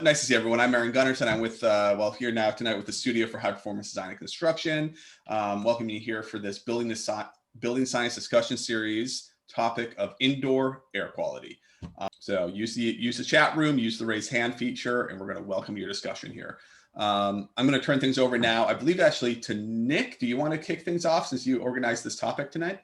Nice to see everyone. I'm Aaron Gunnarsson. I'm with, here now tonight with the Studio for High Performance Design and Construction. Welcome you here for this building science discussion series topic of indoor air quality. So use the chat room, use the raise hand feature, and we're going to welcome your discussion here. I'm going to turn things over now, I believe actually to Nick. Do you want to kick things off since you organized this topic tonight?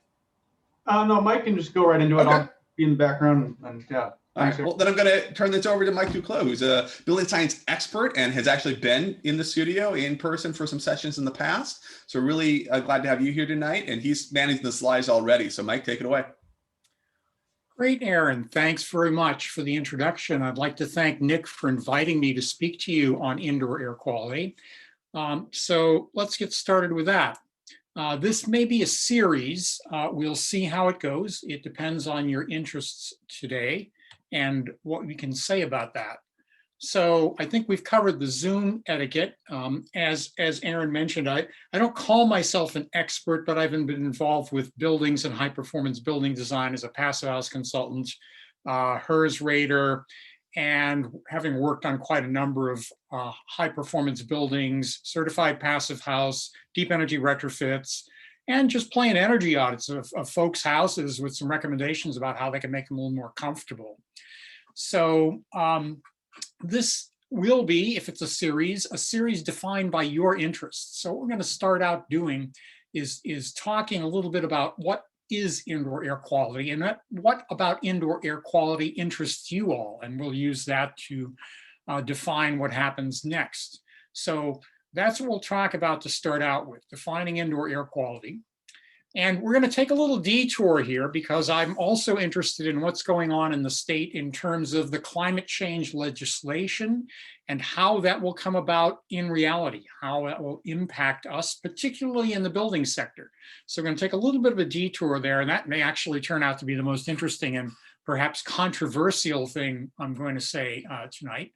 No, Mike can just go right into it. Okay. I'll be in the background and yeah. All right. Well, then I'm going to turn this over to Mike Duclos, who's a building science expert and has actually been in the studio in person for some sessions in the past. So really glad to have you here tonight. And he's managing the slides already. So Mike, take it away. Great, Aaron. Thanks very much for the introduction. I'd like to thank Nick for inviting me to speak to you on indoor air quality. So let's get started with that. This may be a series. We'll see how it goes. It depends on your interests today and what we can say about that. So I think we've covered the Zoom etiquette. As Aaron mentioned, I don't call myself an expert, but I've been involved with buildings and high performance building design as a passive house consultant, HERS rater, and having worked on quite a number of high performance buildings, certified passive house, deep energy retrofits, and just plain energy audits of folks' houses with some recommendations about how they can make them a little more comfortable. So this will be, if it's a series defined by your interests. So what we're going to start out doing is talking a little bit about what is indoor air quality and what about indoor air quality interests you all. And we'll use that to define what happens next. So that's what we'll talk about to start out with, defining indoor air quality. And we're going to take a little detour here because I'm also interested in what's going on in the state in terms of the climate change legislation and how that will come about in reality, how that will impact us, particularly in the building sector. So we're going to take a little bit of a detour there, and that may actually turn out to be the most interesting and perhaps controversial thing I'm going to say tonight.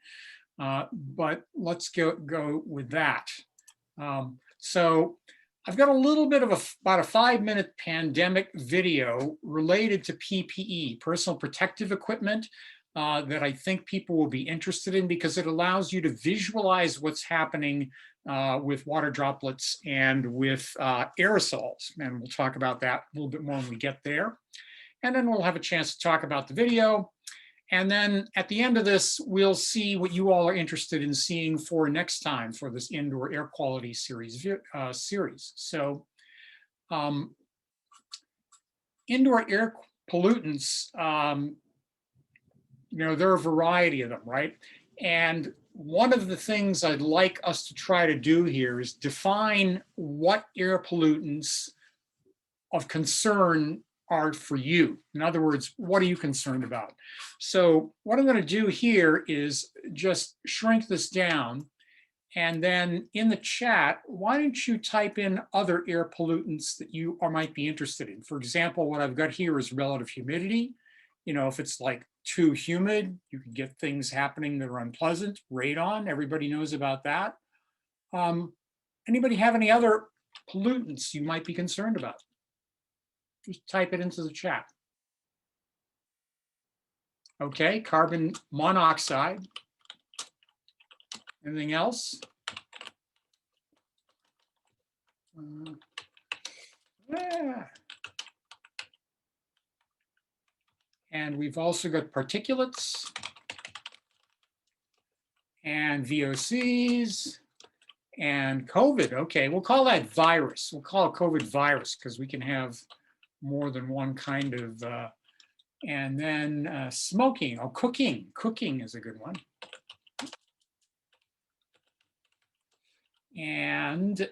But let's go with that. So I've got a little bit of about a 5-minute pandemic video related to PPE, personal protective equipment, that I think people will be interested in because it allows you to visualize what's happening with water droplets and with aerosols. And we'll talk about that a little bit more when we get there. And then we'll have a chance to talk about the video. And then at the end of this, we'll see what you all are interested in seeing for next time for this indoor air quality series. So indoor air pollutants, there are a variety of them, right? And one of the things I'd like us to try to do here is define what air pollutants of concern are for you. In other words, what are you concerned about? So what I'm going to do here is just shrink this down. And then in the chat, why don't you type in other air pollutants that you might be interested in? For example, what I've got here is relative humidity. If it's like too humid, you can get things happening that are unpleasant. Radon, everybody knows about that. Anybody have any other pollutants you might be concerned about? Just type it into the chat. Okay, carbon monoxide. Anything else? Yeah. And we've also got particulates and VOCs and COVID. Okay, we'll call that virus. We'll call it COVID virus because we can have more than one kind of, and then smoking or cooking. Cooking is a good one. And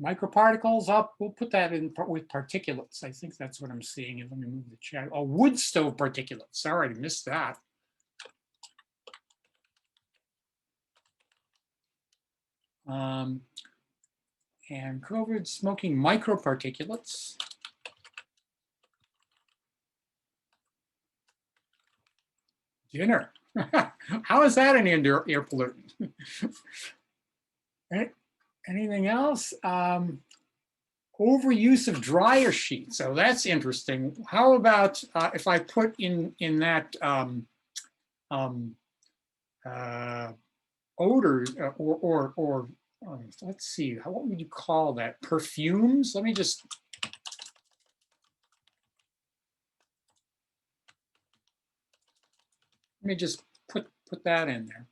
microparticles, we'll put that in with particulates. I think that's what I'm seeing. Let me move the chat. Oh, wood stove particulates. Sorry, I missed that. And COVID, smoking, microparticulates. Dinner. How is that an indoor air pollutant? Anything else? Overuse of dryer sheets. So that's interesting. How about if I put in that, I odors or let's see, what would you call that? Perfumes? Let me just put that in there.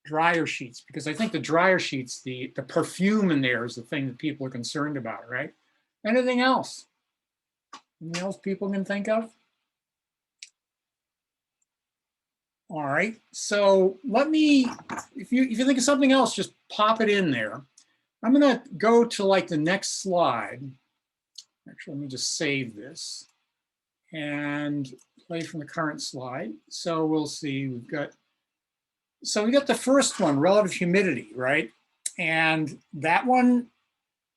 Dryer sheets, because I think the dryer sheets, the perfume in there is the thing that people are concerned about, right? Anything else? Anything else people can think of? All right, so let me, if you think of something else, just pop it in there. I'm gonna go to like the next slide. Actually, let me just save this and play from the current slide. So we'll see, we got the first one, relative humidity, right? And that one,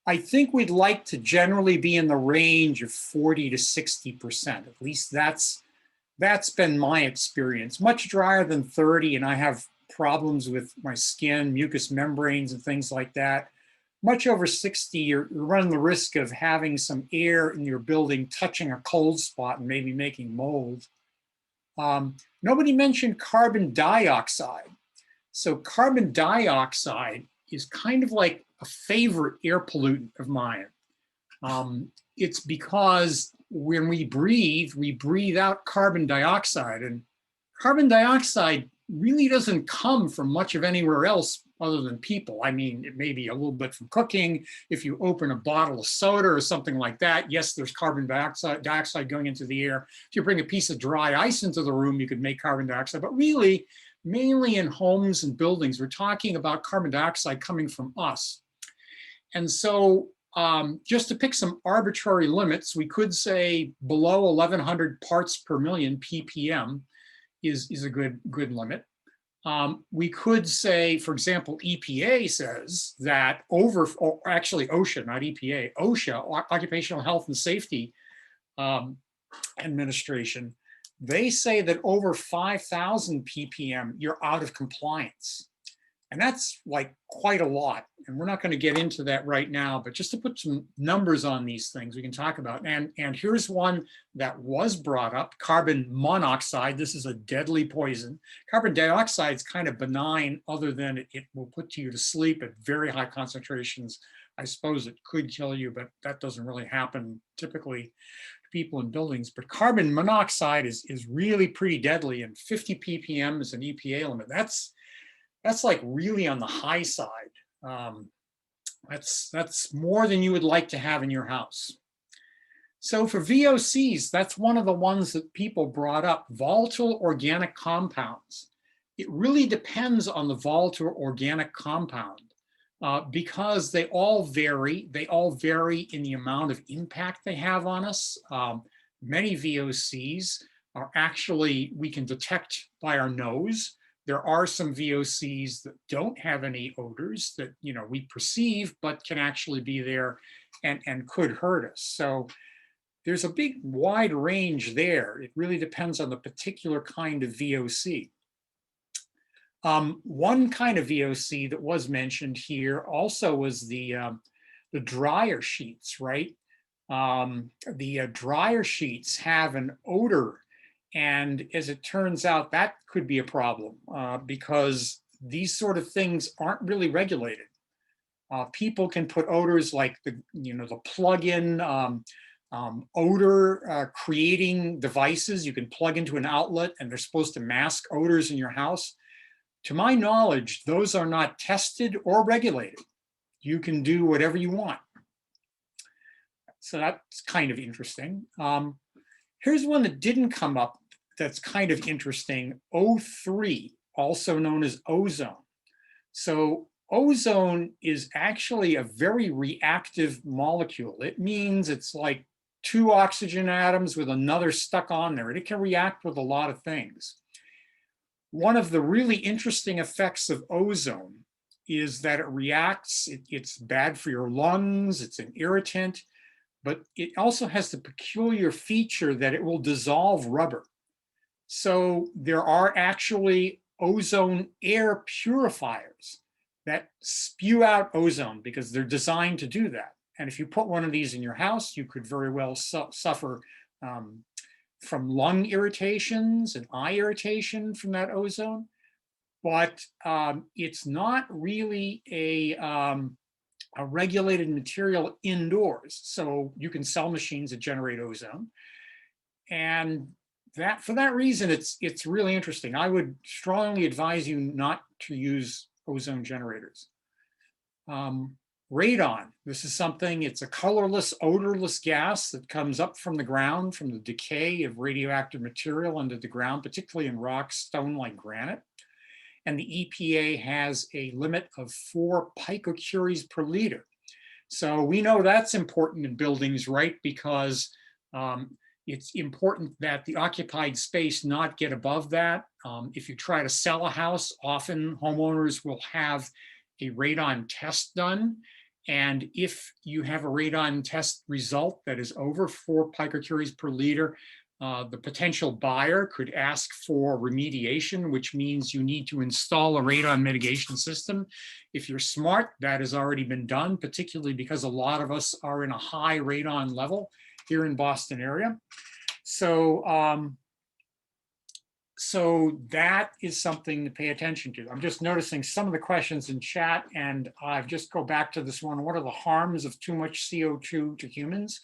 I think we'd like to generally be in the range of 40 to 60%. At least that's been my experience. Much drier than 30, and I have problems with my skin, mucous membranes and things like that. Much over 60, you're running the risk of having some air in your building touching a cold spot and maybe making mold. Nobody mentioned carbon dioxide. So carbon dioxide is kind of like a favorite air pollutant of mine. It's because when we breathe out carbon dioxide, and carbon dioxide really doesn't come from much of anywhere else other than people. I mean, it may be a little bit from cooking. If you open a bottle of soda or something like that, yes, there's carbon dioxide going into the air. If you bring a piece of dry ice into the room, you could make carbon dioxide, but really, mainly in homes and buildings, we're talking about carbon dioxide coming from us. And so just to pick some arbitrary limits, we could say below 1100 parts per million ppm is a good limit. We could say, for example, EPA says that actually OSHA, not EPA, OSHA, Occupational Health and Safety Administration, they say that over 5,000 ppm, you're out of compliance. And that's like quite a lot. And we're not going to get into that right now, but just to put some numbers on these things we can talk about. And here's one that was brought up, carbon monoxide. This is a deadly poison. Carbon dioxide is kind of benign, other than it will put you to sleep at very high concentrations. I suppose it could kill you, but that doesn't really happen typically to people in buildings. But carbon monoxide is really pretty deadly, and 50 ppm is an EPA limit. That's like really on the high side. That's more than you would like to have in your house. So for VOCs, that's one of the ones that people brought up, volatile organic compounds. It really depends on the volatile organic compound because they all vary. They all vary in the amount of impact they have on us. Many VOCs are actually, we can detect by our nose. There are some VOCs that don't have any odors that we perceive, but can actually be there and could hurt us. So there's a big wide range there. It really depends on the particular kind of VOC. One kind of VOC that was mentioned here also was the dryer sheets, right? The dryer sheets have an odor. And as it turns out, that could be a problem because these sort of things aren't really regulated. People can put odors like the plug-in odor creating devices. You can plug into an outlet and they're supposed to mask odors in your house. To my knowledge, those are not tested or regulated. You can do whatever you want. So that's kind of interesting. Here's one that didn't come up that's kind of interesting, O3, also known as ozone. So ozone is actually a very reactive molecule. It means it's like two oxygen atoms with another stuck on there, and it can react with a lot of things. One of the really interesting effects of ozone is that it reacts, it's bad for your lungs, it's an irritant, but it also has the peculiar feature that it will dissolve rubber. So there are actually ozone air purifiers that spew out ozone because they're designed to do that. And if you put one of these in your house, you could very well suffer from lung irritations and eye irritation from that ozone, but it's not really a regulated material indoors. So you can sell machines that generate ozone. And that, for that reason, it's really interesting. I would strongly advise you not to use ozone generators. Radon, this is something, it's a colorless, odorless gas that comes up from the ground, from the decay of radioactive material under the ground, particularly in rock, stone like granite. And the EPA has a limit of 4 picocuries per liter. So we know that's important in buildings, right? Because it's important that the occupied space not get above that. If you try to sell a house, often homeowners will have a radon test done. And if you have a radon test result that is over 4 picocuries per liter, the potential buyer could ask for remediation, which means you need to install a radon mitigation system. If you're smart, that has already been done, particularly because a lot of us are in a high radon level here in Boston area. So, so that is something to pay attention to. I'm just noticing some of the questions in chat, and I've just go back to this one. What are the harms of too much CO2 to humans?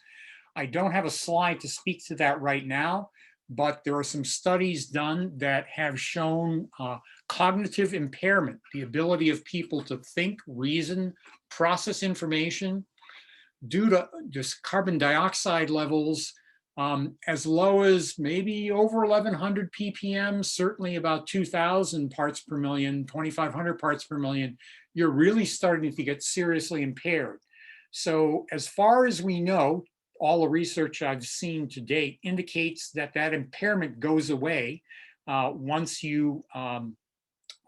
I don't have a slide to speak to that right now, but there are some studies done that have shown cognitive impairment, the ability of people to think, reason, process information due to just carbon dioxide levels as low as maybe over 1100 ppm, certainly about 2000 parts per million, 2500 parts per million. You're really starting to get seriously impaired. So as far as we know, all the research I've seen to date indicates that that impairment goes away once you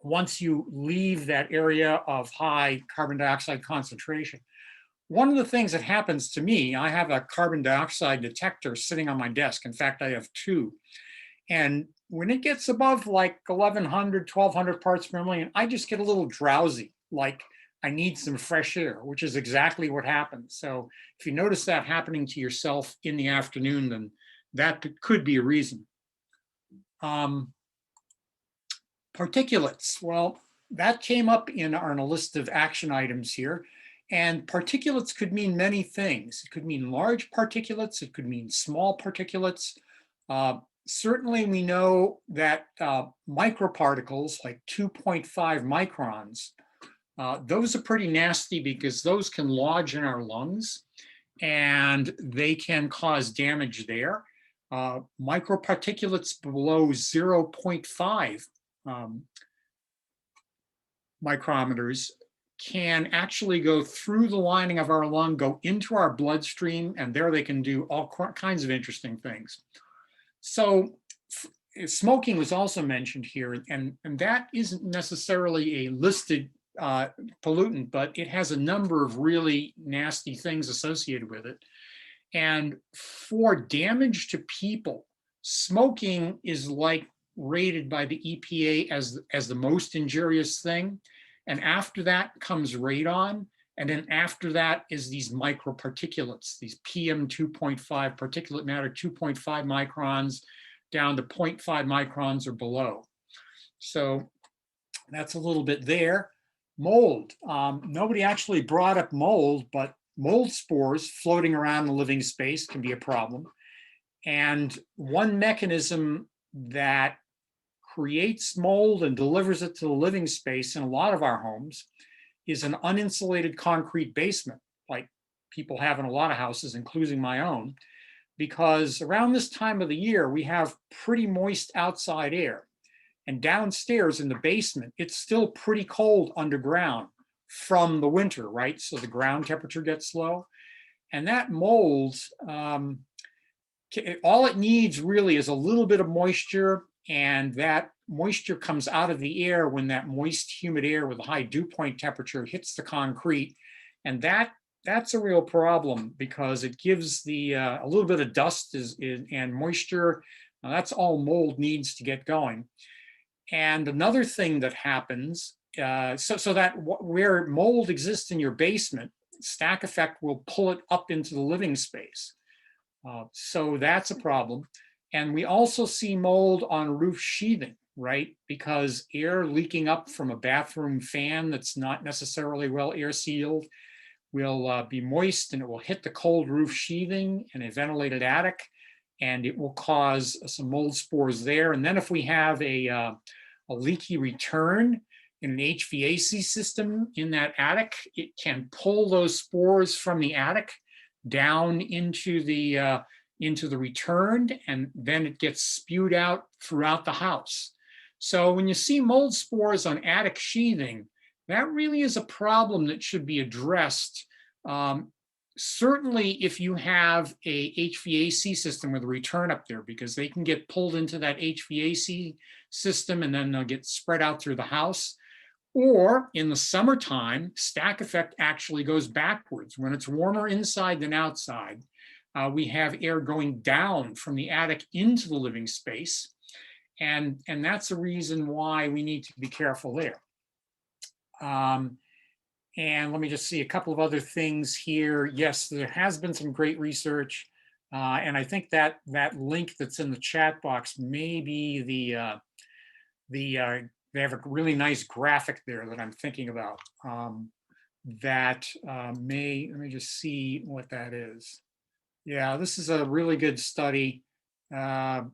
leave that area of high carbon dioxide concentration. One of the things that happens to me, I have a carbon dioxide detector sitting on my desk. In fact, I have 2. And when it gets above like 1100, 1200 parts per million, I just get a little drowsy, like I need some fresh air, which is exactly what happens. So if you notice that happening to yourself in the afternoon, then that could be a reason. Particulates, well, that came up in a list of action items here. And particulates could mean many things. It could mean large particulates. It could mean small particulates. Certainly we know that microparticles like 2.5 microns, those are pretty nasty because those can lodge in our lungs and they can cause damage there. Microparticulates below 0.5 micrometers can actually go through the lining of our lung, go into our bloodstream, and there they can do all kinds of interesting things. So smoking was also mentioned here, and that isn't necessarily a listed pollutant, but it has a number of really nasty things associated with it. And for damage to people, smoking is like rated by the EPA as the most injurious thing. And after that comes radon. And then after that is these microparticulates, these PM 2.5, particulate matter 2.5 microns down to 0.5 microns or below. So that's a little bit there. Mold. Nobody actually brought up mold, but mold spores floating around the living space can be a problem. And one mechanism that creates mold and delivers it to the living space in a lot of our homes is an uninsulated concrete basement, like people have in a lot of houses, including my own, because around this time of the year, we have pretty moist outside air. And downstairs in the basement, it's still pretty cold underground from the winter, right? So the ground temperature gets low. And that mold, all it needs really is a little bit of moisture, and that moisture comes out of the air when that moist, humid air with a high dew point temperature hits the concrete. And that's a real problem because it gives the a little bit of dust and moisture. That's all mold needs to get going. And another thing that happens, so that where mold exists in your basement, stack effect will pull it up into the living space. So that's a problem. And we also see mold on roof sheathing, right? Because air leaking up from a bathroom fan that's not necessarily well air sealed will be moist, and it will hit the cold roof sheathing in a ventilated attic, and it will cause some mold spores there. And then if we have a leaky return in an HVAC system in that attic, it can pull those spores from the attic down into the return, and then it gets spewed out throughout the house. So when you see mold spores on attic sheathing, that really is a problem that should be addressed. Certainly if you have a HVAC system with a return up there, because they can get pulled into that HVAC system and then they'll get spread out through the house. Or in the summertime, stack effect actually goes backwards. When it's warmer inside than outside, we have air going down from the attic into the living space. And that's a reason why we need to be careful there. And let me just see a couple of other things here. Yes, there has been some great research. And I think that link that's in the chat box may be they have a really nice graphic there that I'm thinking about. Let me just see what that is. Yeah, this is a really good study. Let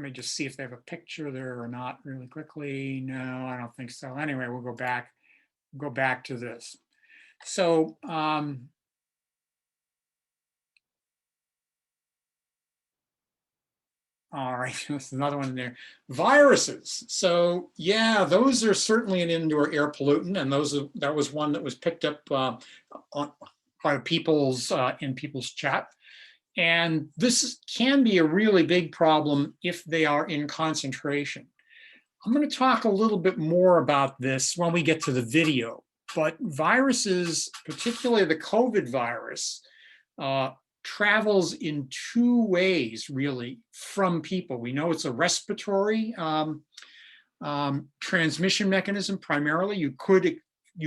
me just see if they have a picture there or not really quickly. No, I don't think so. Anyway, we'll go back to this. So all right, there's another one in there. Viruses. So yeah, those are certainly an indoor air pollutant, and that was one that was picked up by people's in people's chat. And this can be a really big problem if they are in concentration. I'm going to talk a little bit more about this when we get to the video. But viruses, particularly the COVID virus, travels in two ways, really, from people. We know it's a respiratory transmission mechanism primarily. You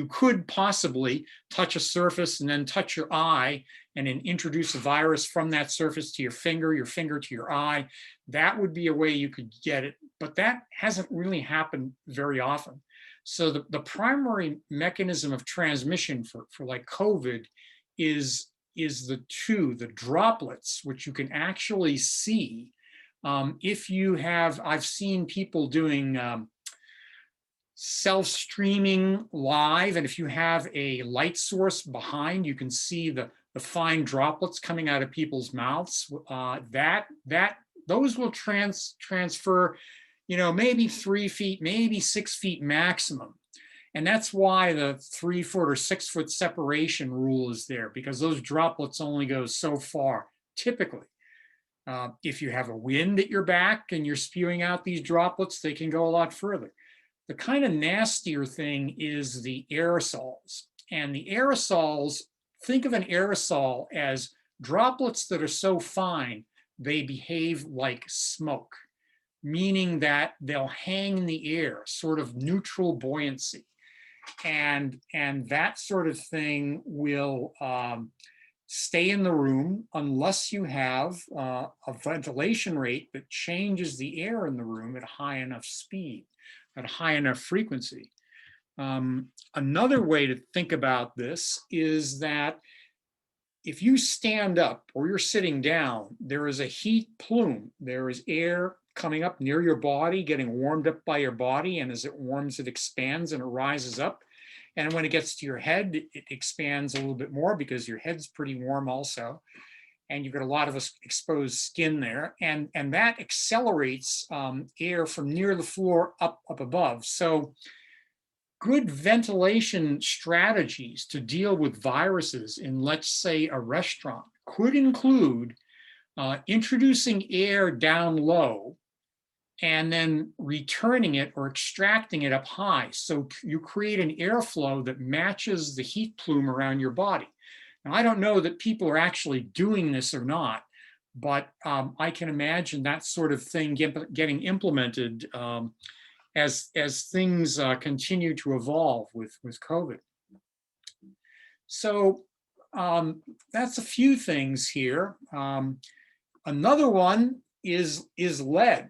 could possibly touch a surface and then touch your eye and then introduce a virus from that surface to your finger to your eye. That would be a way you could get it, but that hasn't really happened very often. So the primary mechanism of transmission for like COVID is the droplets, which you can actually see. If you have, I've seen people doing self-streaming live, and if you have a light source behind, you can see the fine droplets coming out of people's mouths. Those will transfer, maybe 3 feet, maybe 6 feet maximum. And that's why the 3 foot or 6 foot separation rule is there, because those droplets only go so far, typically. If you have a wind at your back and you're spewing out these droplets, they can go a lot further. The kind of nastier thing is the aerosols. And the aerosols, think of an aerosol as droplets that are so fine, they behave like smoke, meaning that they'll hang in the air, sort of neutral buoyancy. And that sort of thing will stay in the room unless you have a ventilation rate that changes the air in the room at a high enough speed, at a high enough frequency. Another way to think about this is that if you stand up or you're sitting down, there is a heat plume. There is air coming up near your body, getting warmed up by your body, and as it warms, it expands and it rises up. And when it gets to your head, it expands a little bit more because your head's pretty warm also. And you've got a lot of exposed skin there. And that accelerates air from near the floor up above. So good ventilation strategies to deal with viruses in, let's say, a restaurant could include introducing air down low and then returning it or extracting it up high. So you create an airflow that matches the heat plume around your body. Now, I don't know that people are actually doing this or not, but I can imagine that sort of thing getting implemented as things continue to evolve with COVID. So that's a few things here. Another one is lead,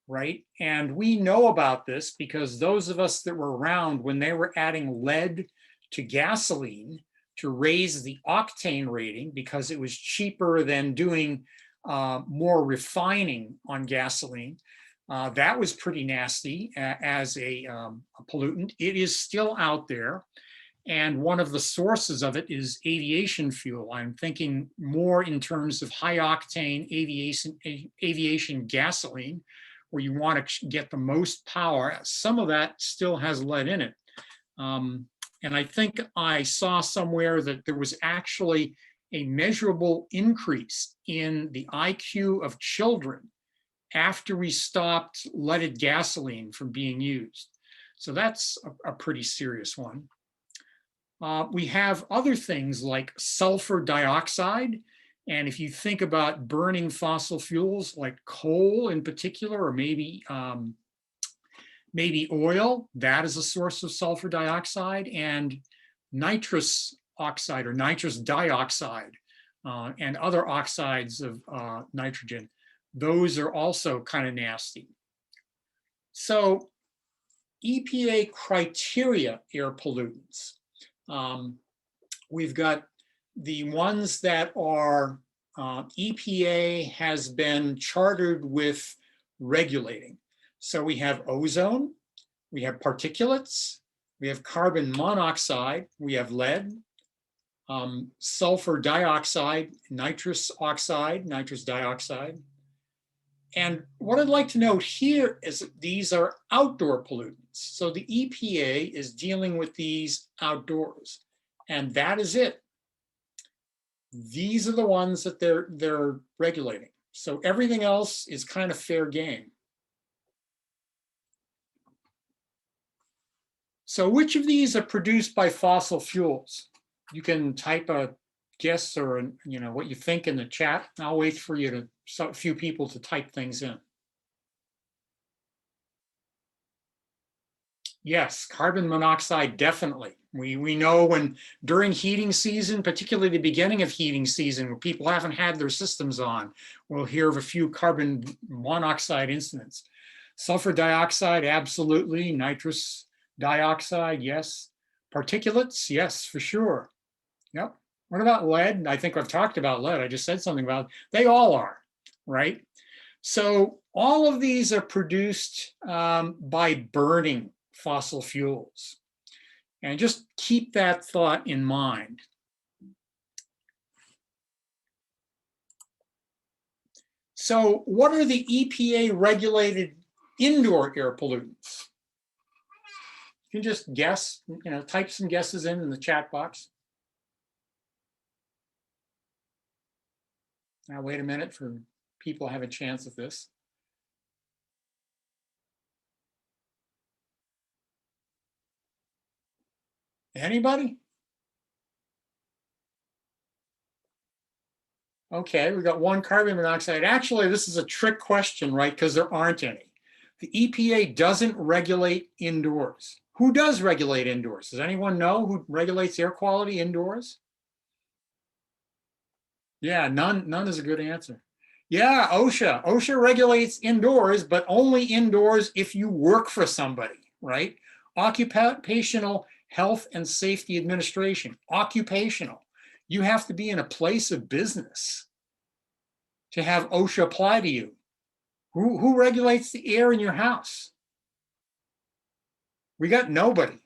right? And we know about this because those of us that were around when they were adding lead to gasoline to raise the octane rating because it was cheaper than doing more refining on gasoline. That was pretty nasty as a pollutant. It is still out there. And one of the sources of it is aviation fuel. I'm thinking more in terms of high octane aviation gasoline, where you want to get the most power. Some of that still has lead in it. And I think I saw somewhere that there was actually a measurable increase in the IQ of children after we stopped leaded gasoline from being used. So that's a pretty serious one. We have other things like sulfur dioxide. And if you think about burning fossil fuels like coal in particular, or maybe oil, that is a source of sulfur dioxide, and nitrous oxide or nitrous dioxide and other oxides of nitrogen. Those are also kind of nasty. So EPA criteria air pollutants. We've got the ones that are EPA has been chartered with regulating. So we have ozone, we have particulates, we have carbon monoxide, we have lead, sulfur dioxide, nitrous oxide, nitrous dioxide. And what I'd like to note here is that these are outdoor pollutants. So the EPA is dealing with these outdoors, and that is it. These are the ones that they're regulating. So everything else is kind of fair game. So which of these are produced by fossil fuels? You can type a guess or what you think in the chat. I'll wait for a few people to type things in. Yes, carbon monoxide, definitely. We know when during heating season, particularly the beginning of heating season, where people haven't had their systems on, we'll hear of a few carbon monoxide incidents. Sulfur dioxide, absolutely. Nitrous dioxide, yes. Particulates, yes, for sure. Yep. What about lead? I think I've talked about lead. I just said something about it. They all are, right? So all of these are produced by burning fossil fuels. And just keep that thought in mind. So what are the EPA regulated indoor air pollutants? You can just guess, type some guesses in the chat box. Now wait a minute for people to have a chance at this. Anybody? Okay, we've got one, carbon monoxide. Actually, this is a trick question, right? Because there aren't any. The EPA doesn't regulate indoors. Who does regulate indoors? Does anyone know who regulates air quality indoors? Yeah, none is a good answer. Yeah, OSHA. OSHA regulates indoors, but only indoors if you work for somebody, right? Occupational Health and Safety Administration, occupational. You have to be in a place of business to have OSHA apply to you. Who regulates the air in your house? We got nobody.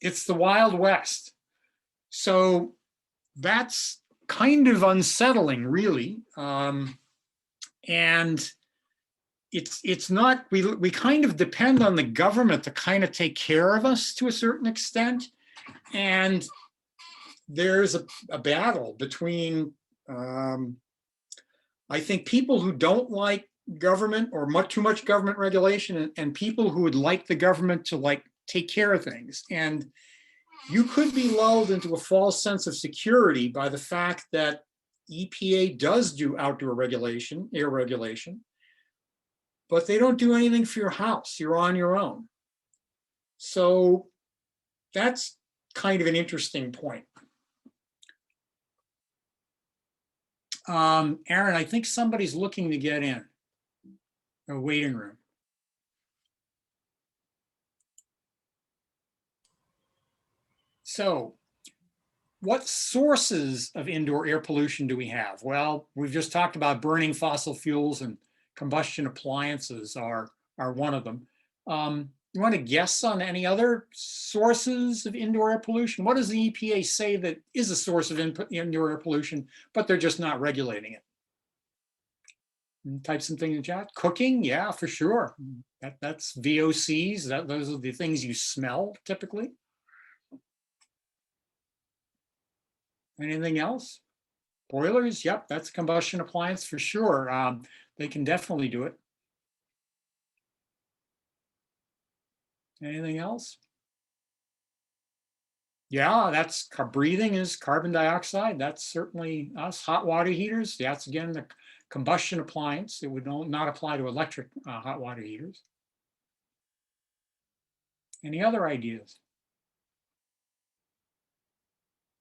It's the Wild West. So that's kind of unsettling, really. And it's not, we kind of depend on the government to kind of take care of us to a certain extent. And there's a battle between, I think, people who don't like government or too much government regulation and people who would like the government to take care of things. And you could be lulled into a false sense of security by the fact that EPA does do outdoor regulation, air regulation, but they don't do anything for your house. You're on your own. So that's kind of an interesting point. Aaron, I think somebody's looking to get in. A waiting room. So what sources of indoor air pollution do we have? Well, we've just talked about burning fossil fuels, and combustion appliances are one of them. You want to guess on any other sources of indoor air pollution? What does the EPA say that is a source of indoor air pollution, but they're just not regulating it? Type something in the chat. Cooking, yeah, for sure. That's VOCs. Those are the things you smell typically. Anything else? Boilers, yep, that's a combustion appliance for sure. They can definitely do it. Anything else? Yeah, that's breathing is carbon dioxide. That's certainly us. Hot water heaters, that's again the combustion appliance. It would not apply to electric hot water heaters. Any other ideas?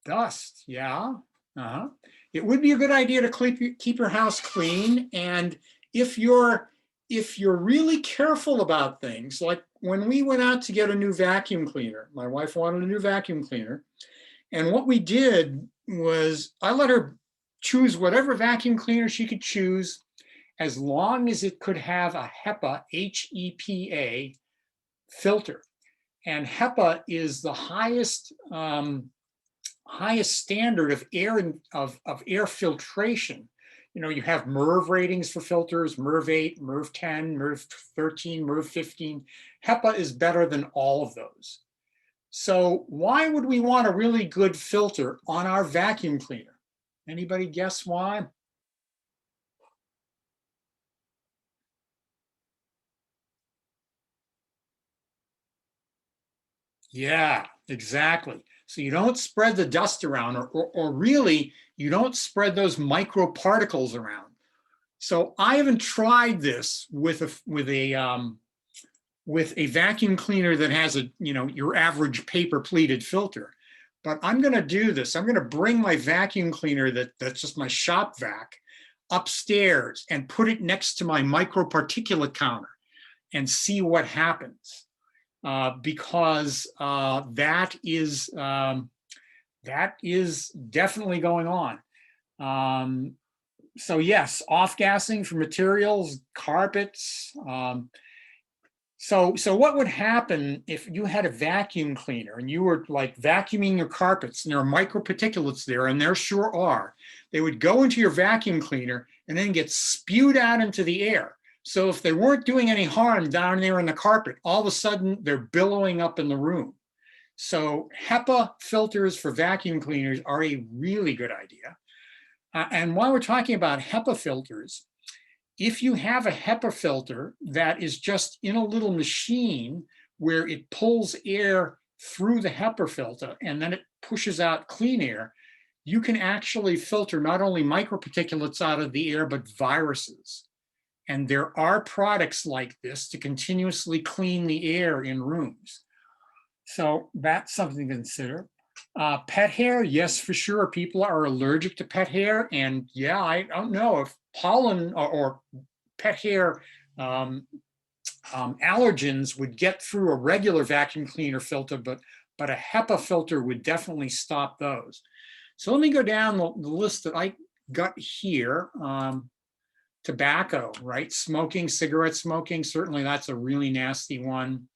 Dust, yeah. It would be a good idea to keep your house clean. And if you're really careful about things, like when we went out to get a new vacuum cleaner, my wife wanted a new vacuum cleaner. And what we did was I let her choose whatever vacuum cleaner she could choose, as long as it could have a HEPA, H-E-P-A filter. And HEPA is the highest standard of air filtration. You know, you have MERV ratings for filters, MERV 8, MERV 10, MERV 13, MERV 15. HEPA is better than all of those. So why would we want a really good filter on our vacuum cleaner? Anybody guess why? Yeah, exactly. So you don't spread the dust around, or really, you don't spread those microparticles around. So I haven't tried this with a vacuum cleaner that has your average paper pleated filter, but I'm going to do this. I'm going to bring my vacuum cleaner that's just my shop vac upstairs and put it next to my microparticulate counter and see what happens. Because that is definitely going on. So yes, off-gassing for materials, carpets. So what would happen if you had a vacuum cleaner and you were like vacuuming your carpets and there are microparticulates there, and there sure are. They would go into your vacuum cleaner and then get spewed out into the air. So if they weren't doing any harm down there in the carpet, all of a sudden they're billowing up in the room. So HEPA filters for vacuum cleaners are a really good idea. And while we're talking about HEPA filters, if you have a HEPA filter that is just in a little machine where it pulls air through the HEPA filter and then it pushes out clean air, you can actually filter not only microparticulates out of the air, but viruses. And there are products like this to continuously clean the air in rooms. So that's something to consider. Pet hair, yes, for sure. People are allergic to pet hair. And yeah, I don't know if pollen or pet hair allergens would get through a regular vacuum cleaner filter, but a HEPA filter would definitely stop those. So let me go down the list that I got here. Tobacco, right? Smoking, cigarette smoking, certainly that's a really nasty one.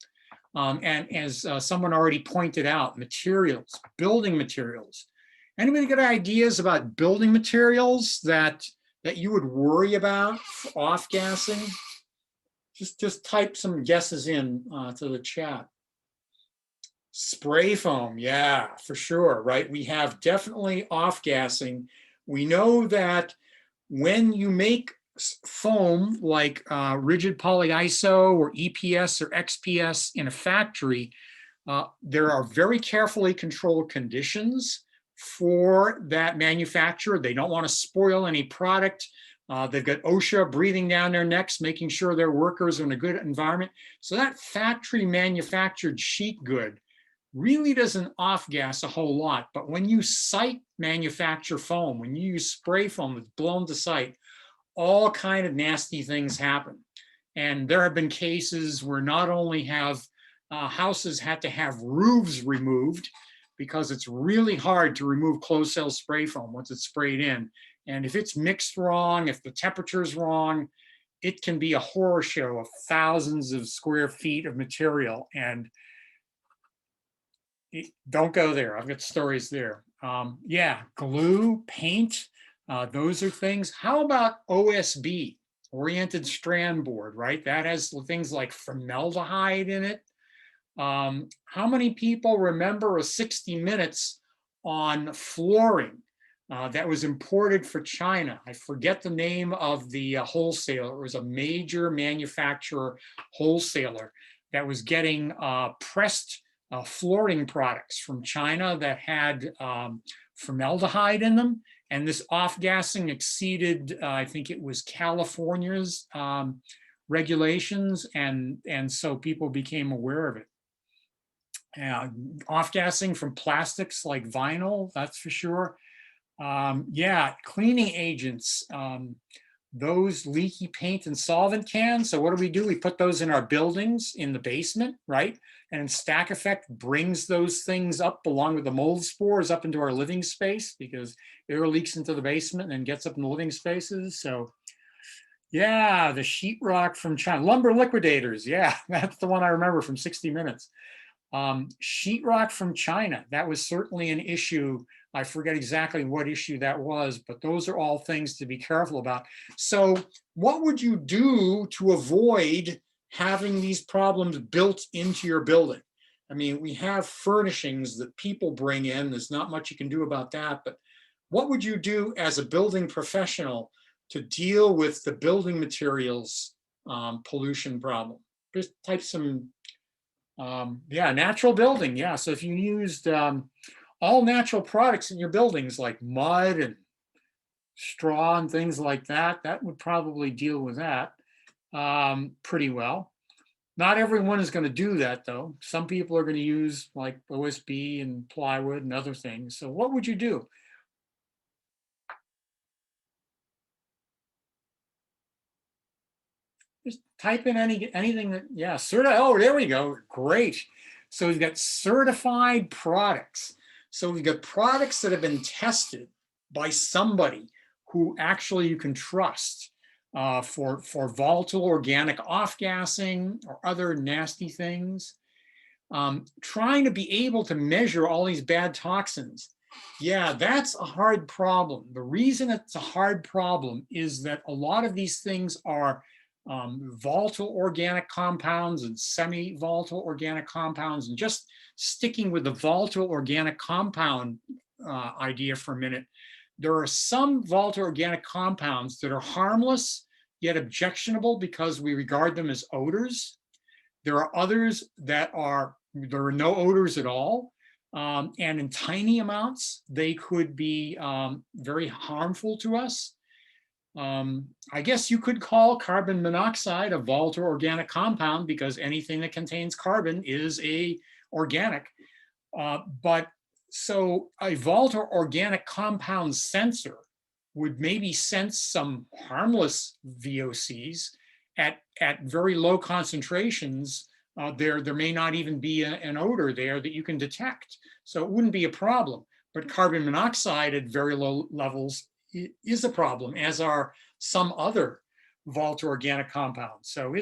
And as someone already pointed out, materials, building materials. Anybody got ideas about building materials that you would worry about off-gassing? Just type some guesses in to the chat. Spray foam, yeah, for sure, right? We have definitely off-gassing. We know that when you make foam like rigid polyiso or EPS or XPS in a factory, there are very carefully controlled conditions for that manufacturer. They don't want to spoil any product. They've got OSHA breathing down their necks, making sure their workers are in a good environment. So that factory manufactured sheet good really doesn't off-gas a whole lot. But when you site manufacture foam, when you use spray foam that's blown to site, all kind of nasty things happen. And there have been cases where not only have houses had to have roofs removed because it's really hard to remove closed cell spray foam once it's sprayed in. And if it's mixed wrong, if the temperature is wrong, it can be a horror show of thousands of square feet of material. And don't go there. I've got stories there. Yeah, glue, paint, those are things. How about OSB, oriented strand board, right? That has things like formaldehyde in it. How many people remember a 60 Minutes on flooring that was imported for China? I forget the name of the wholesaler. It was a major manufacturer wholesaler that was getting pressed flooring products from China that had formaldehyde in them. And this off-gassing exceeded, I think it was California's regulations. And so people became aware of it. Off-gassing from plastics like vinyl, that's for sure. Yeah, cleaning agents, those leaky paint and solvent cans. So what do? We put those in our buildings in the basement, right? And stack effect brings those things up along with the mold spores up into our living space because air leaks into the basement and gets up in the living spaces. So yeah, the sheetrock from China, lumber liquidators. Yeah, that's the one I remember from 60 Minutes. Sheetrock from China, that was certainly an issue. I forget exactly what issue that was, but those are all things to be careful about. So what would you do to avoid having these problems built into your building? I mean, we have furnishings that people bring in. There's not much you can do about that, but what would you do as a building professional to deal with the building materials pollution problem? Just type some yeah, natural building. Yeah, so if you used all natural products in your buildings like mud and straw and things like that, that would probably deal with that pretty well. Not everyone is going to do that though. Some people are going to use like OSB and plywood and other things. So what would you do? Just type in anything that, yeah, oh, there we go. Great. So we've got certified products. So we've got products that have been tested by somebody who actually you can trust for volatile organic off-gassing or other nasty things. Trying to be able to measure all these bad toxins. Yeah, that's a hard problem. The reason it's a hard problem is that a lot of these things are volatile organic compounds and semi-volatile organic compounds. And just sticking with the volatile organic compound idea for a minute, there are some volatile organic compounds that are harmless yet objectionable because we regard them as odors. There are others that there are no odors at all. And in tiny amounts, they could be very harmful to us. I guess you could call carbon monoxide a volatile organic compound because anything that contains carbon is organic. But so a volatile organic compound sensor would maybe sense some harmless VOCs at very low concentrations. There may not even be an odor there that you can detect. So it wouldn't be a problem. But carbon monoxide at very low levels is a problem, as are some other volatile organic compounds. So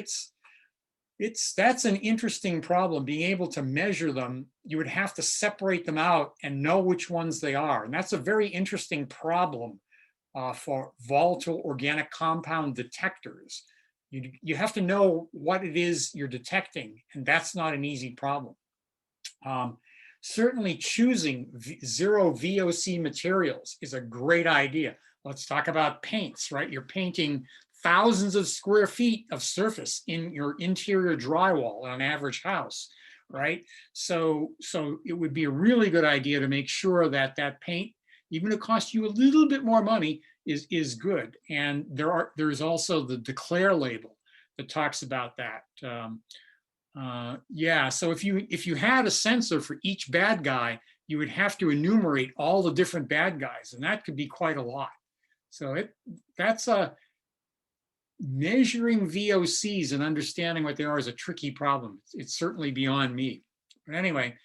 that's an interesting problem. Being able to measure them, you would have to separate them out and know which ones they are. And that's a very interesting problem for volatile organic compound detectors. You have to know what it is you're detecting, and that's not an easy problem. Certainly choosing zero VOC materials is a great idea. Let's talk about paints, right? You're painting thousands of square feet of surface in your interior drywall on an average house, right? So it would be a really good idea to make sure that that paint, even if it costs you a little bit more money, is good. And there's also the Declare label that talks about that. Yeah, so if you had a sensor for each bad guy, you would have to enumerate all the different bad guys, and that could be quite a lot. So that's a measuring VOCs and understanding what they are is a tricky problem. It's certainly beyond me. But anyway,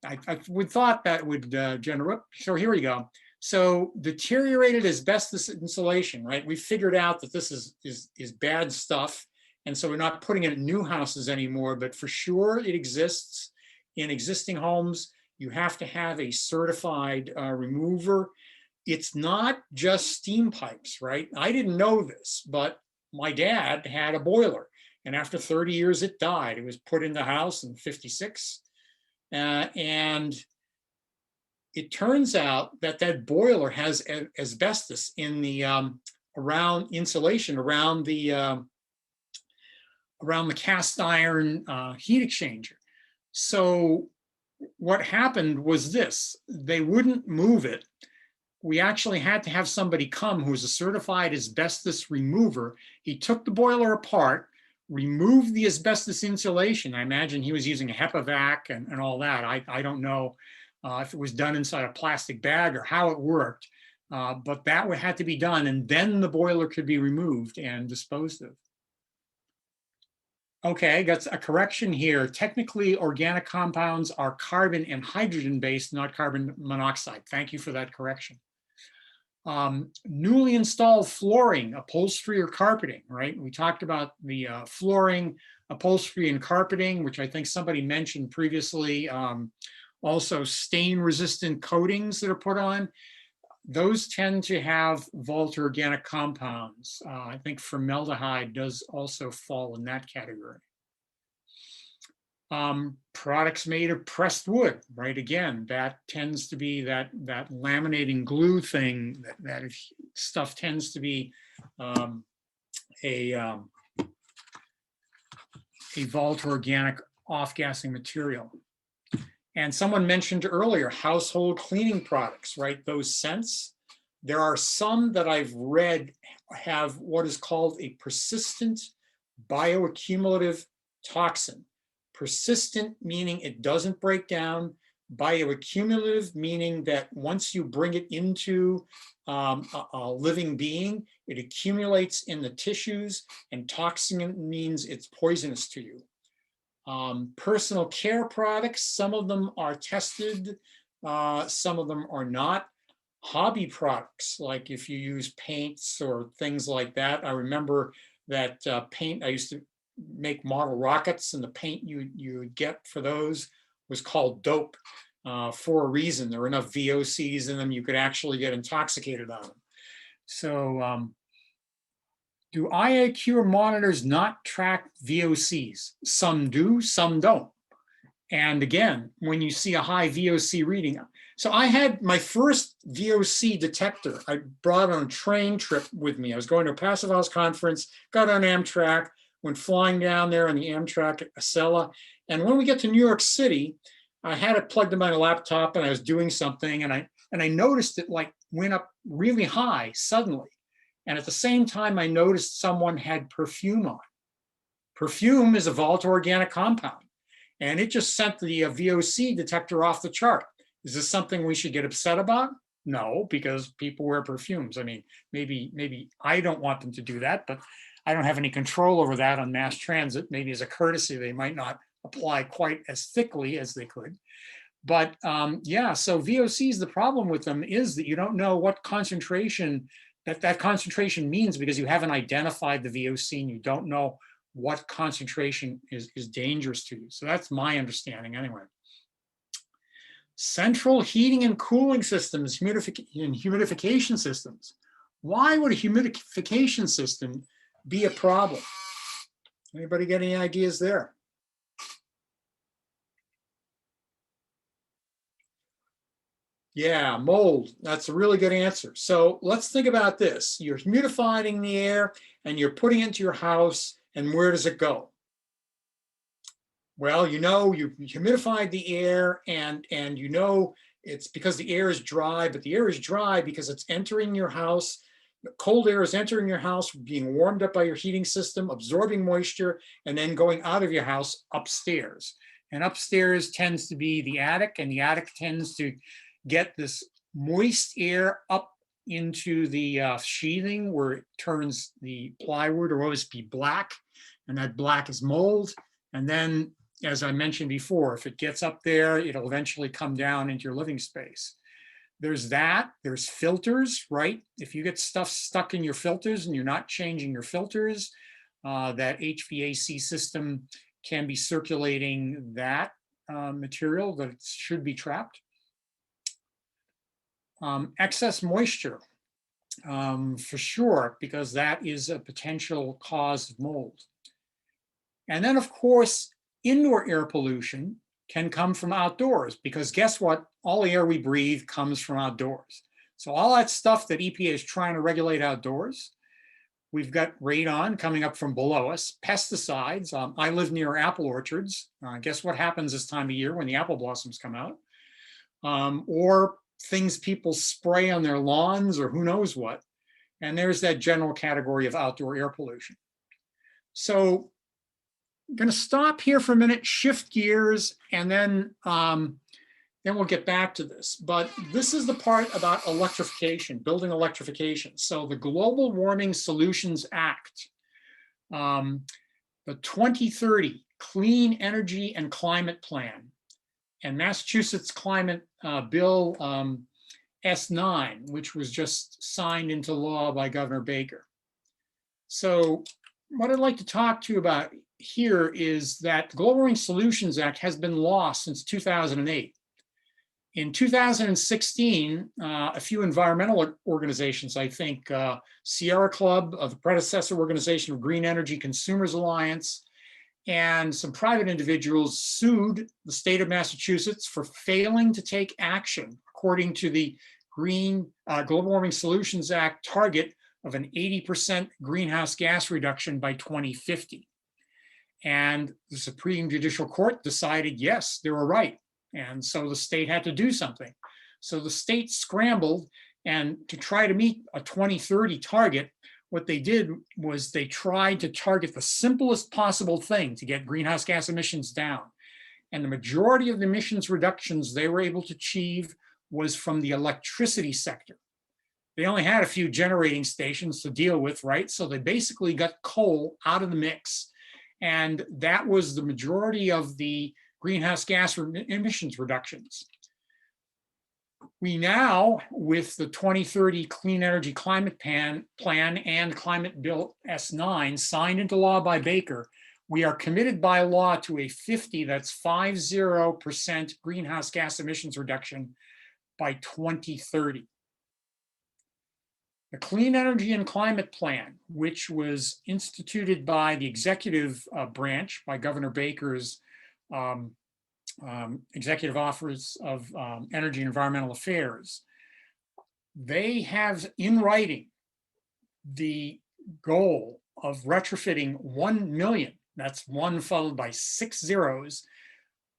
I would thought that would generate. So here we go. So deteriorated asbestos insulation, right? We figured out that this is bad stuff. And so we're not putting it in new houses anymore, but for sure it exists in existing homes. You have to have a certified remover. It's not just steam pipes, right? I didn't know this, but my dad had a boiler, and after 30 years it died. It was put in the house in '56. And it turns out that that boiler has asbestos in the around insulation around the cast iron heat exchanger. So what happened was this: they wouldn't move it. We actually had to have somebody come who was a certified asbestos remover. He took the boiler apart, removed the asbestos insulation. I imagine he was using a HEPA vac and all that. I don't know if it was done inside a plastic bag or how it worked, but that had to be done, and then the boiler could be removed and disposed of. Okay, got a correction here. Technically, organic compounds are carbon and hydrogen based, not carbon monoxide. Thank you for that correction. Newly installed flooring, upholstery, or carpeting, right? We talked about the flooring, upholstery, and carpeting, which I think somebody mentioned previously. Also, stain-resistant coatings that are put on. Those tend to have volatile organic compounds. I think formaldehyde does also fall in that category. Products made of pressed wood, right? Again, that tends to be that laminating glue thing. That stuff tends to be a volatile organic off-gassing material. And someone mentioned earlier household cleaning products, right? Those scents. There are some that I've read have what is called a persistent bioaccumulative toxin. Persistent meaning it doesn't break down. Bioaccumulative meaning that once you bring it into a living being, it accumulates in the tissues, and toxin means it's poisonous to you. Personal care products, some of them are tested, some of them are not. Hobby products, like if you use paints or things like that. I remember that paint, I used to make model rockets, and the paint you would get for those was called dope for a reason. There were enough VOCs in them, you could actually get intoxicated on them. So do IAQ monitors not track VOCs? Some do, some don't. And again, when you see a high VOC reading, so I had my first VOC detector. I brought on a train trip with me. I was going to a Passive House conference, got on Amtrak, went flying down there on the Amtrak at Acela. And when we get to New York City, I had it plugged in my laptop and I was doing something, and I noticed it like went up really high suddenly. And at the same time, I noticed someone had perfume on. Perfume is a volatile organic compound, and it just sent the VOC detector off the chart. Is this something we should get upset about? No, because people wear perfumes. I mean, maybe I don't want them to do that, but I don't have any control over that on mass transit. Maybe as a courtesy, they might not apply quite as thickly as they could. But yeah, so VOCs, the problem with them is that you don't know what concentration that concentration means, because you haven't identified the VOC and you don't know what concentration is dangerous to you. So that's my understanding anyway. Central heating and cooling systems, humidification systems. Why would a humidification system be a problem? Anybody get any ideas there? Yeah, mold. That's a really good answer. So let's think about this. You're humidifying the air and you're putting it into your house, and where does it go? Well, you know, you humidified the air, and you know it's because the air is dry, but the air is dry because it's entering your house. Cold air is entering your house, being warmed up by your heating system, absorbing moisture, and then going out of your house upstairs. And upstairs tends to be the attic, and the attic tends to get this moist air up into the sheathing where it turns the plywood or OSB black, and that black is mold. And then, as I mentioned before, if it gets up there, it'll eventually come down into your living space. There's that, there's filters, right? If you get stuff stuck in your filters and you're not changing your filters, that HVAC system can be circulating that material that should be trapped. Excess moisture, for sure, because that is a potential cause of mold. And then, of course, indoor air pollution can come from outdoors, because guess what? All the air we breathe comes from outdoors. So all that stuff that EPA is trying to regulate outdoors, we've got radon coming up from below us, pesticides. I live near apple orchards. Guess what happens this time of year when the apple blossoms come out? Or things people spray on their lawns or who knows what. And there's that general category of outdoor air pollution. So I'm going to stop here for a minute, shift gears, and then we'll get back to this. But this is the part about electrification, building electrification. So the Global Warming Solutions Act, the 2030 Clean Energy and Climate Plan, and Massachusetts Climate Bill S9, which was just signed into law by Governor Baker. So what I'd like to talk to you about here is that the Global Warming Solutions Act has been lost since 2008. In 2016, a few environmental organizations, I think Sierra Club, the predecessor organization of Green Energy Consumers Alliance, and some private individuals sued the state of Massachusetts for failing to take action according to the Global Warming Solutions Act target of an 80% greenhouse gas reduction by 2050. And the Supreme Judicial Court decided, yes, they were right. And so the state had to do something. So the state scrambled, and to try to meet a 2030 target, what they did was they tried to target the simplest possible thing to get greenhouse gas emissions down. And the majority of the emissions reductions they were able to achieve was from the electricity sector. They only had a few generating stations to deal with, right? So they basically got coal out of the mix. And that was the majority of the greenhouse gas emissions reductions. We now, with the 2030 Clean Energy Climate Plan and Climate Bill S9 signed into law by Baker, we are committed by law to a 50% greenhouse gas emissions reduction by 2030. The Clean Energy and Climate Plan, which was instituted by the executive branch, by Governor Baker's Executive Office of Energy and Environmental Affairs, they have in writing the goal of retrofitting 1 million, that's one followed by 6 zeros,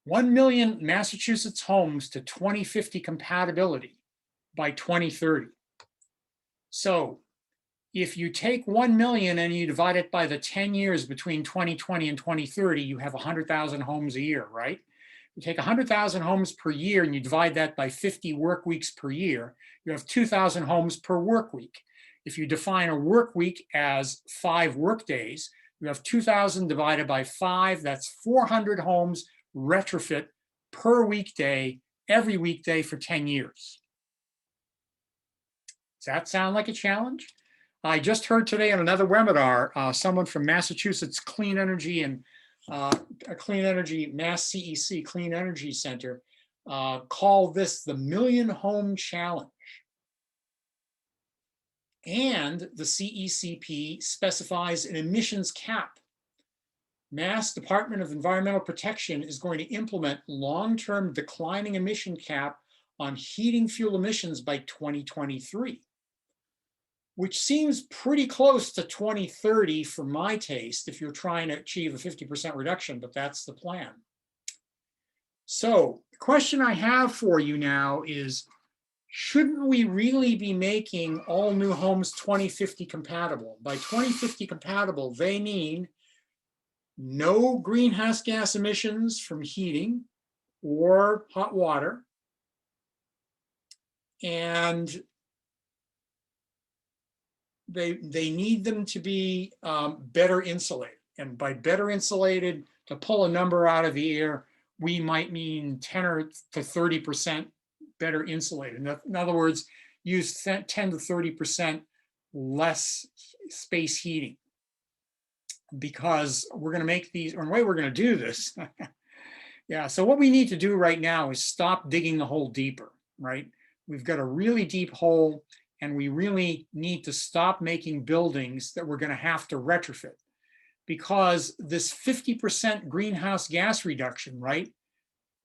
1 million Massachusetts homes to 2050 compatibility by 2030. So if you take 1 million and you divide it by the 10 years between 2020 and 2030, you have 100,000 homes a year, right? You take 100,000 homes per year and you divide that by 50 work weeks per year, you have 2,000 homes per work week. If you define a work week as 5 work days, you have 2,000 divided by 5, that's 400 homes retrofit per weekday, every weekday for 10 years. Does that sound like a challenge? I just heard today on another webinar, someone from Massachusetts Clean Energy and Clean Energy, Mass CEC, Clean Energy Center, call this the Million Home Challenge. And the CECP specifies an emissions cap. Mass Department of Environmental Protection is going to implement long-term declining emission cap on heating fuel emissions by 2023. Which seems pretty close to 2030 for my taste if you're trying to achieve a 50% reduction, but that's the plan. So the question I have for you now is, shouldn't we really be making all new homes 2050 compatible? By 2050 compatible, they mean no greenhouse gas emissions from heating or hot water, and they need them to be better insulated. And by better insulated, to pull a number out of the air, we might mean 10 or to 30% better insulated. In other words, use 10 to 30% less space heating, because we're going to make these, or the way we're going to do this. Yeah, so what we need to do right now is stop digging the hole deeper, right? We've got a really deep hole, and we really need to stop making buildings that we're going to have to retrofit, because this 50% greenhouse gas reduction, right?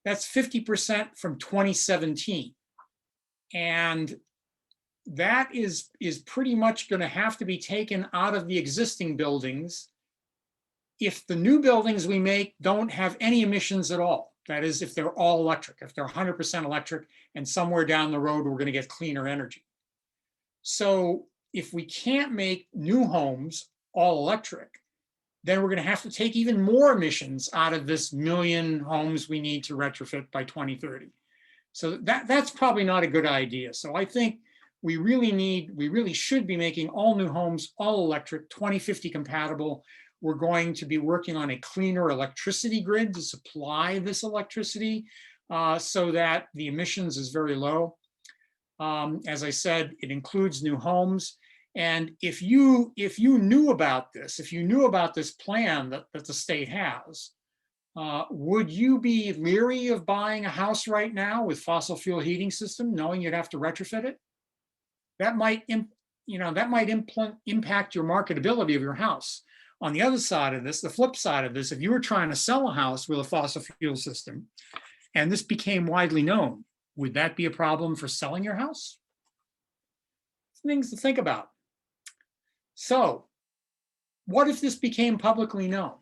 That's 50% from 2017. And that is pretty much going to have to be taken out of the existing buildings if the new buildings we make don't have any emissions at all. That is, if they're all electric, if they're 100% electric, and somewhere down the road, we're going to get cleaner energy. So if we can't make new homes all electric, then we're going to have to take even more emissions out of this million homes we need to retrofit by 2030. So that's probably not a good idea. So I think we really should be making all new homes all electric, 2050 compatible. We're going to be working on a cleaner electricity grid to supply this electricity so that the emissions is very low. As I said, it includes new homes. And if you knew about this, if you knew about this plan that the state has, would you be leery of buying a house right now with fossil fuel heating system, knowing you'd have to retrofit it? That might, impact your marketability of your house. On the other side of this, the flip side of this, if you were trying to sell a house with a fossil fuel system, and this became widely known, would that be a problem for selling your house? Things to think about. So, what if this became publicly known?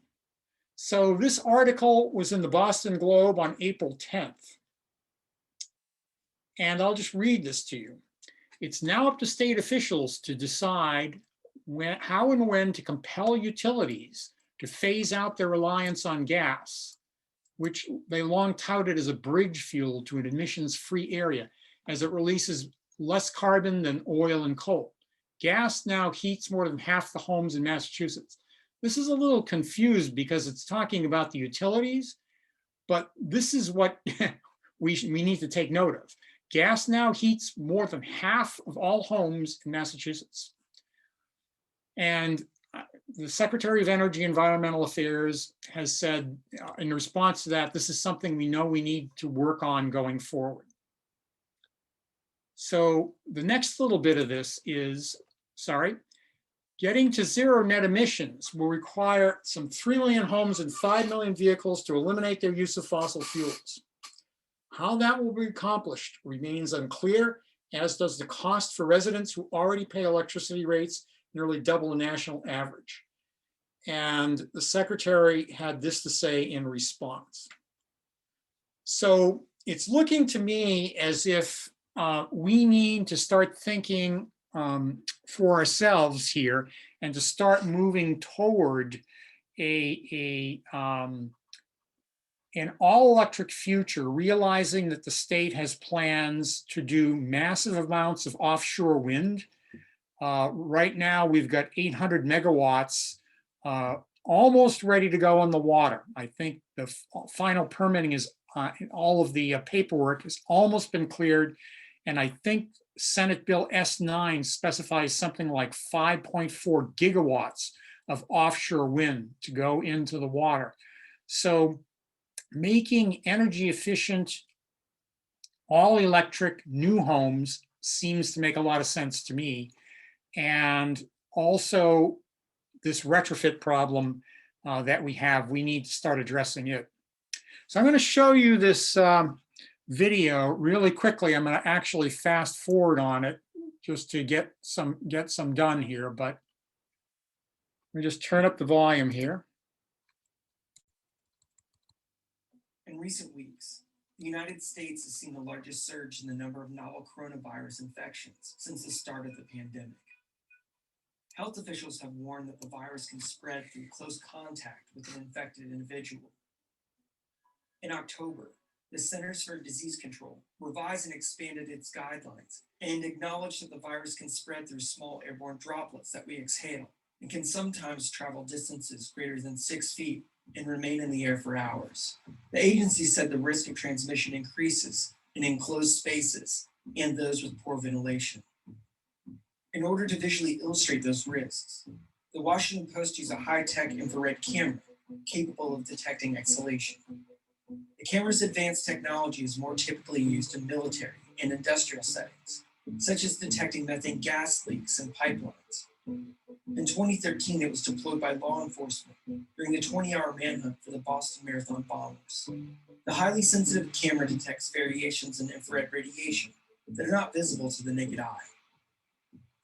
So this article was in the Boston Globe on April 10th. And I'll just read this to you. It's now up to state officials to decide how and when to compel utilities to phase out their reliance on gas, which they long touted as a bridge fuel to an emissions-free area, as it releases less carbon than oil and coal. Gas now heats more than half the homes in Massachusetts. This is a little confused because it's talking about the utilities, but this is what we need to take note of. Gas now heats more than half of all homes in Massachusetts. And the Secretary of Energy and Environmental Affairs has said in response to that, this is something we know we need to work on going forward. So the next little bit of this is, getting to zero net emissions will require some 3 million homes and 5 million vehicles to eliminate their use of fossil fuels. How that will be accomplished remains unclear, as does the cost for residents who already pay electricity rates nearly double the national average. And the secretary had this to say in response. So it's looking to me as if we need to start thinking for ourselves here and to start moving toward an all-electric future, realizing that the state has plans to do massive amounts of offshore wind. Right now, we've got 800 megawatts almost ready to go on the water. I think the final permitting is, all of the paperwork has almost been cleared. And I think Senate Bill S9 specifies something like 5.4 gigawatts of offshore wind to go into the water. So making energy efficient, all electric new homes seems to make a lot of sense to me. And also this retrofit problem that we need to start addressing it. So I'm going to show you this video really quickly. I'm going to actually fast forward on it just to get some done here, but let me just turn up the volume here. In recent weeks, The United States has seen the largest surge in the number of novel coronavirus infections since the start of the pandemic. Health officials have warned that the virus can spread through close contact with an infected individual. In October, the Centers for Disease Control revised and expanded its guidelines and acknowledged that the virus can spread through small airborne droplets that we exhale and can sometimes travel distances greater than 6 feet and remain in the air for hours. The agency said the risk of transmission increases in enclosed spaces and those with poor ventilation. In order to visually illustrate those risks, the Washington Post used a high-tech infrared camera capable of detecting exhalation. The camera's advanced technology is more typically used in military and industrial settings, such as detecting methane gas leaks in pipelines. In 2013, it was deployed by law enforcement during the 20-hour manhunt for the Boston Marathon bombers. The highly sensitive camera detects variations in infrared radiation that are not visible to the naked eye.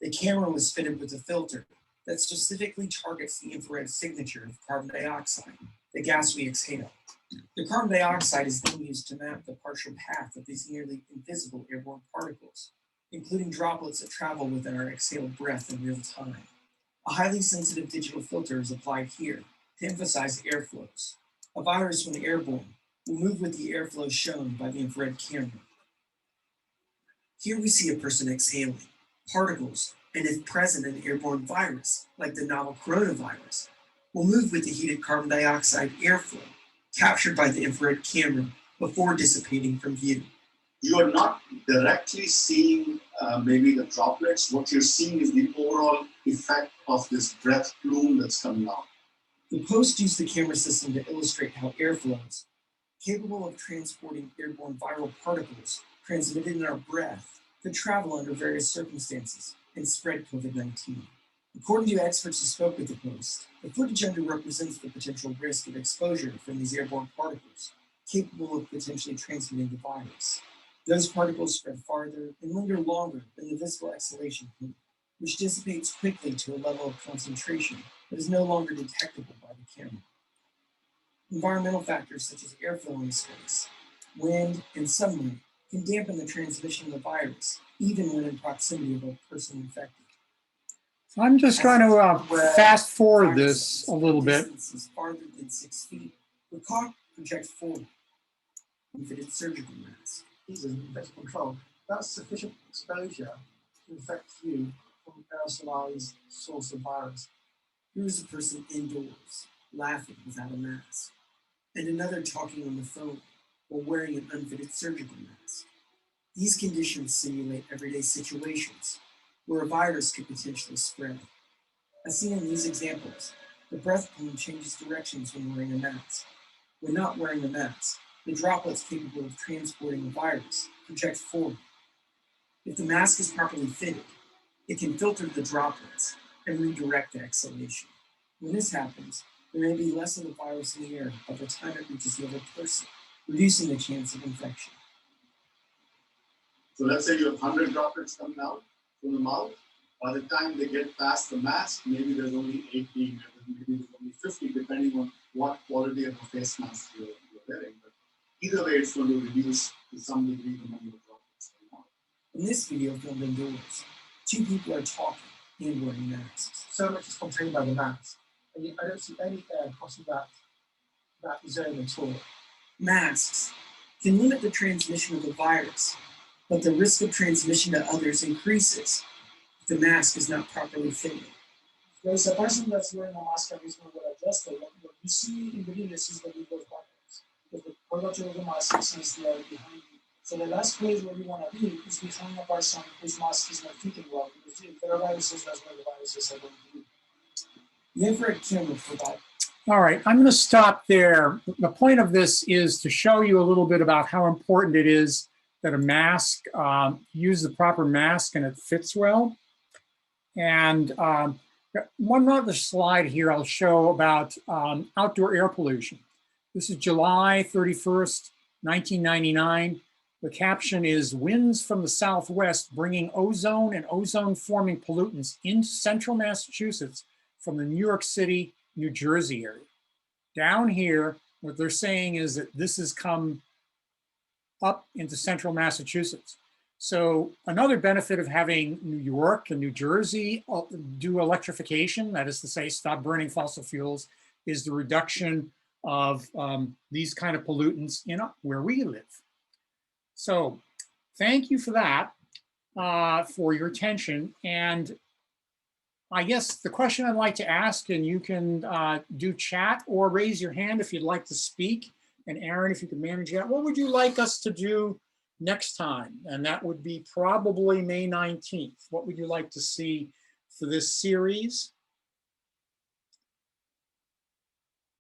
The camera was fitted with a filter that specifically targets the infrared signature of carbon dioxide, the gas we exhale. The carbon dioxide is then used to map the partial path of these nearly invisible airborne particles, including droplets that travel within our exhaled breath in real time. A highly sensitive digital filter is applied here to emphasize airflows. A virus, when airborne, will move with the airflow shown by the infrared camera. Here we see a person exhaling. Particles, and if present an airborne virus, like the novel coronavirus, will move with the heated carbon dioxide airflow captured by the infrared camera before dissipating from view. You are not directly seeing maybe the droplets. What you're seeing is the overall effect of this breath plume that's coming out. The Post used the camera system to illustrate how airflows, capable of transporting airborne viral particles transmitted in our breath, could travel under various circumstances and spread COVID-19. According to experts who spoke with the Post, the footage underrepresents the potential risk of exposure from these airborne particles, capable of potentially transmitting the virus. Those particles spread farther and linger longer than the visible exhalation plume, which dissipates quickly to a level of concentration that is no longer detectable by the camera. Environmental factors such as airflow in space, wind, and sunlight can dampen the transmission of the virus, even when in proximity of a person infected. I'm just going to fast forward this a little bit. Distances farther than 6 feet, the cock projects forward. Unfitted surgical mask. Easily infection control. That's sufficient exposure to infect you from aerosolized source of virus. Here is a person indoors, laughing without a mask, and another talking on the phone while wearing an unfitted surgical mask. These conditions simulate everyday situations where a virus could potentially spread. As seen in these examples, the breath plume changes directions when wearing a mask. When not wearing a mask, the droplets capable of transporting the virus project forward. If the mask is properly fitted, it can filter the droplets and redirect the exhalation. When this happens, there may be less of the virus in the air by the time it reaches the other person, reducing the chance of infection. So let's say you have 100 droplets coming out from the mouth. By the time they get past the mask, maybe there's only 80, maybe there's only 50, depending on what quality of a face mask you're wearing. But either way, it's going to reduce to some degree the number of droplets coming out. In this video filmed indoors, two people are talking and wearing masks. So much is contained by the mask. And I don't see any air crossing that zone at all. Masks can limit the transmission of the virus, but the risk of transmission to others increases if the mask is not properly fitted. There's a person that's wearing a mask and is not well adjusted. What you see in the video is the people backwards. Because the curvature of the mask is there behind you. So the last place where you want to be is behind a person whose mask is not fitting well. Because if there are viruses, that's where the viruses are going to be. The infrared camera provides. All right, I'm going to stop there. The point of this is to show you a little bit about how important it is that a mask, use the proper mask and it fits well. And one other slide here I'll show about outdoor air pollution. This is July 31st, 1999. The caption is "Winds from the Southwest bringing ozone and ozone-forming pollutants into central Massachusetts from the New York City, New Jersey area." Down here, what they're saying is that this has come up into central Massachusetts. So another benefit of having New York and New Jersey do electrification, that is to say, stop burning fossil fuels, is the reduction of these kind of pollutants in where we live. So thank you for that, for your attention. And I guess the question I'd like to ask, and you can do chat or raise your hand if you'd like to speak. And Aaron, if you could manage that, what would you like us to do next time? And that would be probably May 19th. What would you like to see for this series?